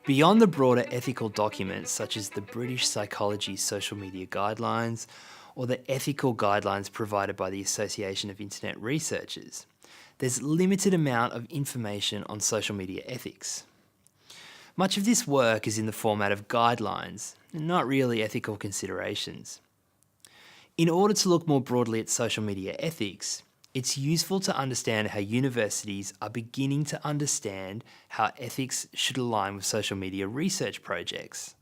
Beyond the broader ethical documents such as the British Psychology Social Media Guidelines or the ethical guidelines provided by the Association of Internet Researchers, there's limited amount of information on social media ethics. Much of this work is in the format of guidelines, and not really ethical considerations. In order to look more broadly at social media ethics, it's useful to understand how universities are beginning to understand how ethics should align with social media research projects.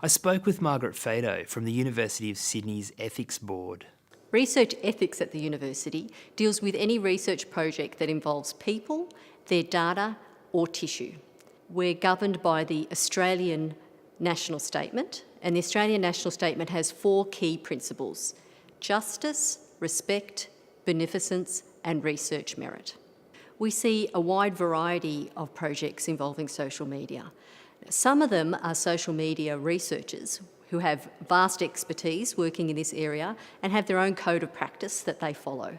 I spoke with Margaret Fado from the University of Sydney's Ethics Board. Research ethics at the university deals with any research project that involves people, their data or tissue. We're governed by the Australian National Statement, and the Australian National Statement has 4 key principles: justice, respect, beneficence and research merit. We see a wide variety of projects involving social media. Some of them are social media researchers who have vast expertise working in this area and have their own code of practice that they follow.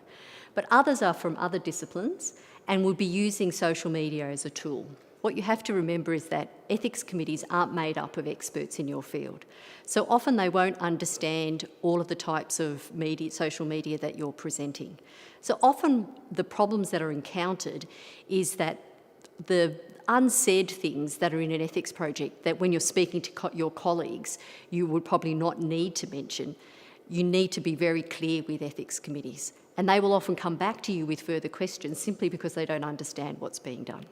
But others are from other disciplines and would be using social media as a tool. What you have to remember is that ethics committees aren't made up of experts in your field. So often they won't understand all of the types of media, social media that you're presenting. So often the problems that are encountered is that the unsaid things that are in an ethics project that when you're speaking to your colleagues, you would probably not need to mention. You need to be very clear with ethics committees, and they will often come back to you with further questions simply because they don't understand what's being done.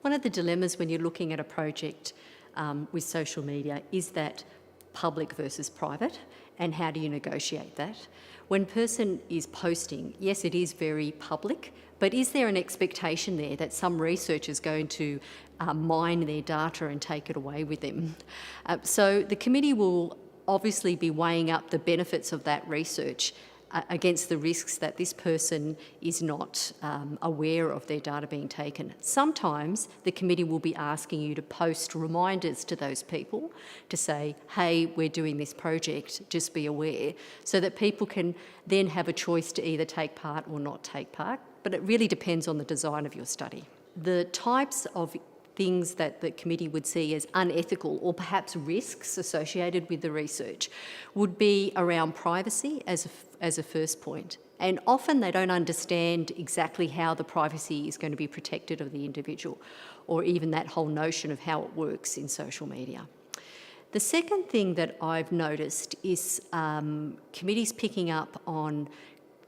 One of the dilemmas when you're looking at a project with social media is that public versus private, and how do you negotiate that? When a person is posting, yes, it is very public, but is there an expectation there that some researcher is going to mine their data and take it away with them? So the committee will obviously be weighing up the benefits of that research against the risks that this person is not aware of their data being taken. Sometimes the committee will be asking you to post reminders to those people to say, hey, we're doing this project, just be aware, so that people can then have a choice to either take part or not take part. But it really depends on the design of your study. The types of things that the committee would see as unethical or perhaps risks associated with the research would be around privacy as a first point. And often they don't understand exactly how the privacy is going to be protected of the individual, or even that whole notion of how it works in social media. The second thing that I've noticed is committees picking up on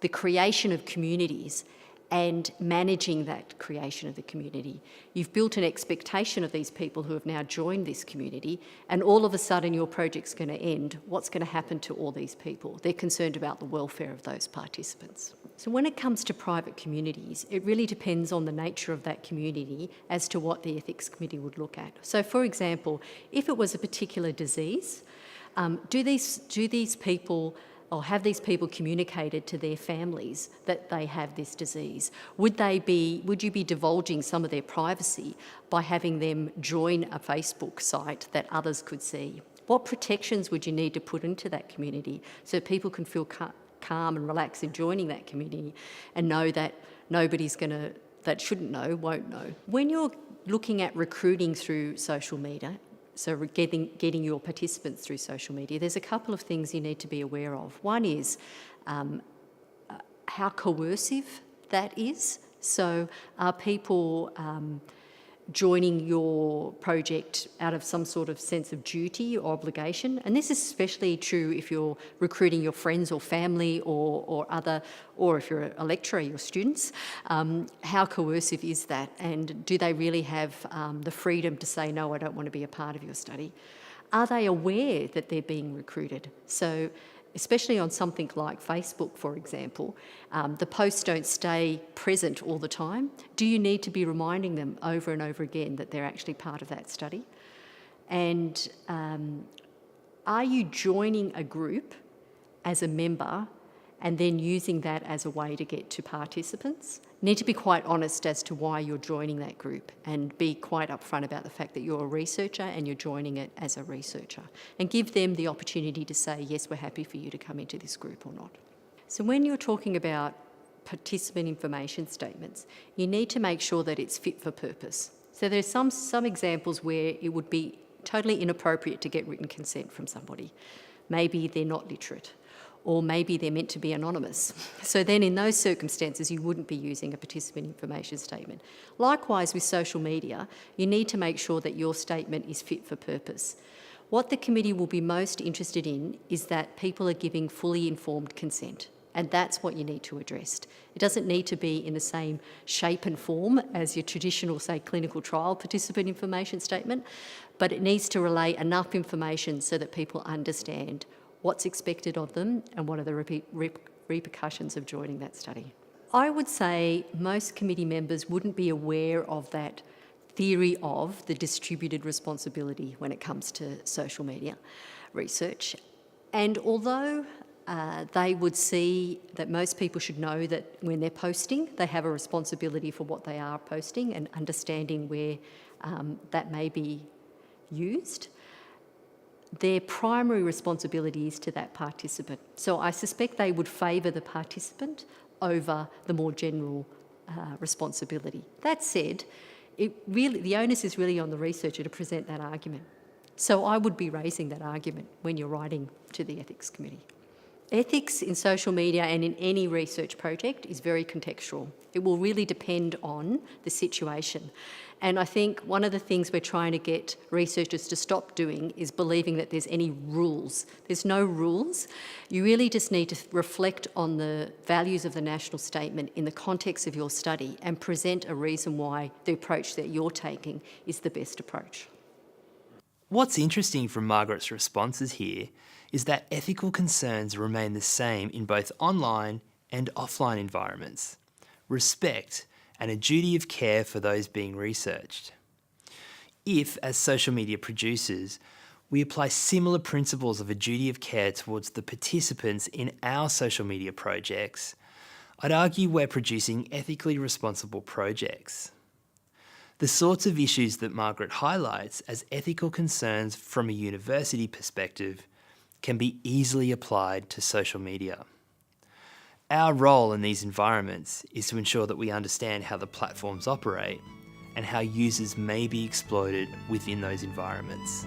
the creation of communities and managing that creation of the community. You've built an expectation of these people who have now joined this community, and all of a sudden your project's going to end. What's going to happen to all these people? They're concerned about the welfare of those participants. So when it comes to private communities, it really depends on the nature of that community as to what the ethics committee would look at. So for example, if it was a particular disease, do these people or have these people communicated to their families that they have this disease? Would you be divulging some of their privacy by having them join a Facebook site that others could see? What protections would you need to put into that community so people can feel calm and relaxed in joining that community and know that that shouldn't know, won't know? When you're looking at recruiting through social media, so getting your participants through social media, there's a couple of things you need to be aware of. One is how coercive that is. So are people joining your project out of some sort of sense of duty or obligation? And this is especially true if you're recruiting your friends or family or if you're a lecturer, your students. How coercive is that? And do they really have the freedom to say, no, I don't want to be a part of your study? Are they aware that they're being recruited? So especially on something like Facebook, for example, the posts don't stay present all the time. Do you need to be reminding them over and over again that they're actually part of that study? And are you joining a group as a member and then using that as a way to get to participants? You need to be quite honest as to why you're joining that group and be quite upfront about the fact that you're a researcher and you're joining it as a researcher, and give them the opportunity to say, yes, we're happy for you to come into this group or not. So when you're talking about participant information statements, you need to make sure that it's fit for purpose. So there's some examples where it would be totally inappropriate to get written consent from somebody. Maybe they're not literate, or maybe they're meant to be anonymous. So then in those circumstances, you wouldn't be using a participant information statement. Likewise with social media, you need to make sure that your statement is fit for purpose. What the committee will be most interested in is that people are giving fully informed consent. And that's what you need to address. It doesn't need to be in the same shape and form as your traditional, say, clinical trial participant information statement, but it needs to relay enough information so that people understand what's expected of them and what are the repercussions of joining that study. I would say most committee members wouldn't be aware of that theory of the distributed responsibility when it comes to social media research. And although they would see that most people should know that when they're posting, they have a responsibility for what they are posting and understanding where that may be used. Their primary responsibility is to that participant. So I suspect they would favour the participant over the more general responsibility. That said, the onus is really on the researcher to present that argument. So I would be raising that argument when you're writing to the Ethics Committee. Ethics in social media and in any research project is very contextual. It will really depend on the situation. And I think one of the things we're trying to get researchers to stop doing is believing that there's any rules. There's no rules. You really just need to reflect on the values of the national statement in the context of your study and present a reason why the approach that you're taking is the best approach. What's interesting from Margaret's responses here is that ethical concerns remain the same in both online and offline environments. Respect and a duty of care for those being researched. If, as social media producers, we apply similar principles of a duty of care towards the participants in our social media projects, I'd argue we're producing ethically responsible projects. The sorts of issues that Margaret highlights as ethical concerns from a university perspective can be easily applied to social media. Our role in these environments is to ensure that we understand how the platforms operate and how users may be exploited within those environments.